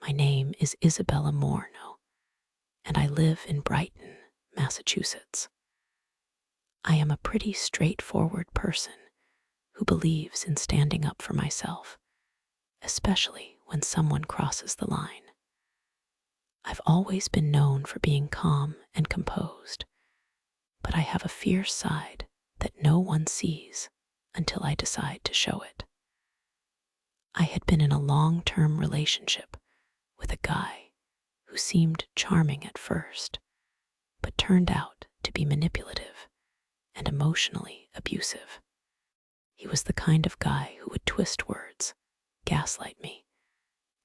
My name is Isabella Moreno, and I live in Brighton, Massachusetts. I am a pretty straightforward person who believes in standing up for myself, especially when someone crosses the line. I've always been known for being calm and composed, but I have a fierce side that no one sees until I decide to show it. I had been in a long-term relationship with a guy who seemed charming at first, but turned out to be manipulative and emotionally abusive. He was the kind of guy who would twist words, gaslight me,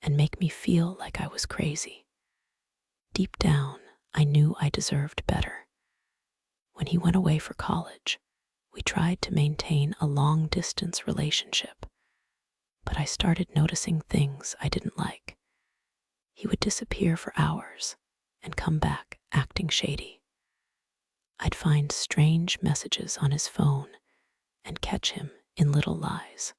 and make me feel like I was crazy. Deep down, I knew I deserved better. When he went away for college, we tried to maintain a long-distance relationship, but I started noticing things I didn't like. He would disappear for hours and come back acting shady. I'd find strange messages on his phone and catch him in little lies.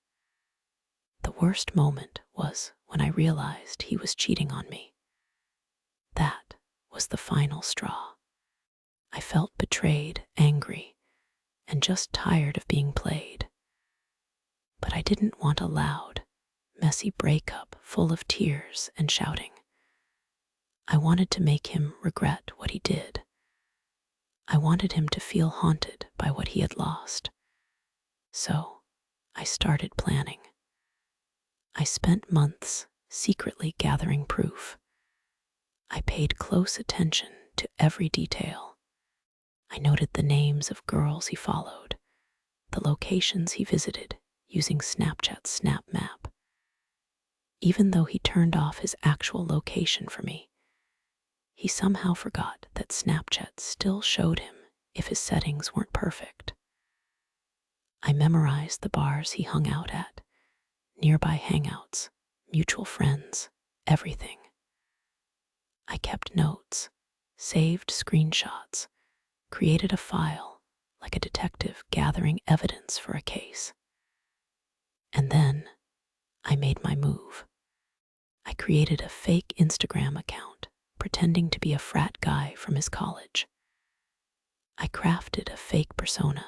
The worst moment was when I realized he was cheating on me. That was the final straw. I felt betrayed, angry, and just tired of being played. But I didn't want a loud, messy breakup full of tears and shouting. I wanted to make him regret what he did. I wanted him to feel haunted by what he had lost. So I started planning. I spent months secretly gathering proof. I paid close attention to every detail. I noted the names of girls he followed, the locations he visited using Snapchat's Snap Map. Even though he turned off his actual location for me, he somehow forgot that Snapchat still showed him if his settings weren't perfect. I memorized the bars he hung out at, nearby hangouts, mutual friends, everything. I kept notes, saved screenshots, created a file like a detective gathering evidence for a case. And then I made my move. I created a fake Instagram account pretending to be a frat guy from his college. I crafted a fake persona,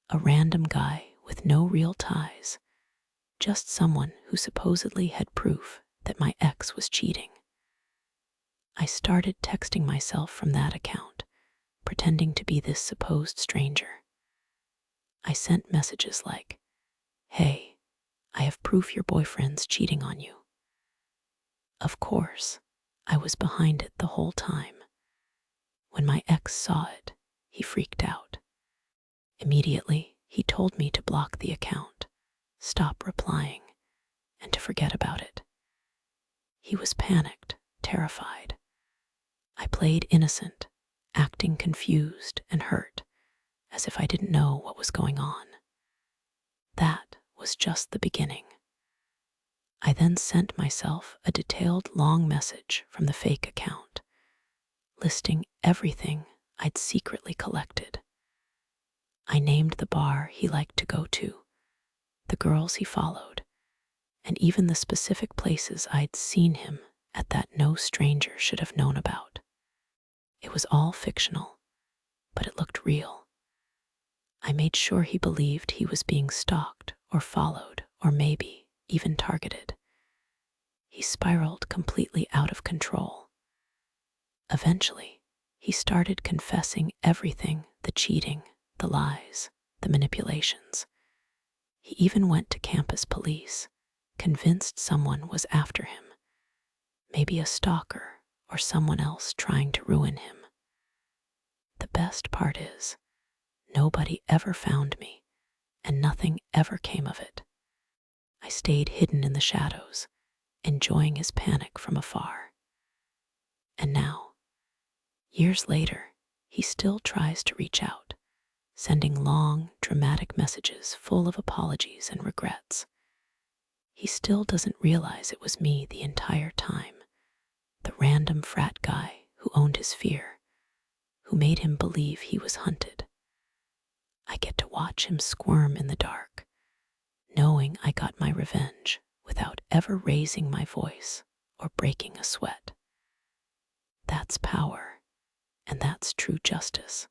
a random guy with no real ties, just someone who supposedly had proof that my ex was cheating. I started texting myself from that account, pretending to be this supposed stranger. I sent messages like, "Hey, I have proof your boyfriend's cheating on you." Of course, I was behind it the whole time. When my ex saw it, he freaked out. Immediately, he told me to block the account, stop replying, and to forget about it. He was panicked, terrified. I played innocent, acting confused and hurt, as if I didn't know what was going on. That was just the beginning. I then sent myself a detailed long message from the fake account, listing everything I'd secretly collected. I named the bar he liked to go to, the girls he followed, and even the specific places I'd seen him at that no stranger should have known about. It was all fictional, but it looked real. I made sure he believed he was being stalked or followed or maybe even targeted. He spiraled completely out of control. Eventually, he started confessing everything: the cheating, the lies, the manipulations. He even went to campus police, convinced someone was after him, maybe a stalker or someone else trying to ruin him. The best part is, nobody ever found me, and nothing ever came of it. I stayed hidden in the shadows, enjoying his panic from afar. And now, years later, he still tries to reach out, sending long, dramatic messages full of apologies and regrets. He still doesn't realize it was me the entire time, the random frat guy who owned his fear, who made him believe he was hunted. I get to watch him squirm in the dark, knowing I got my revenge without ever raising my voice or breaking a sweat. That's power, and that's true justice.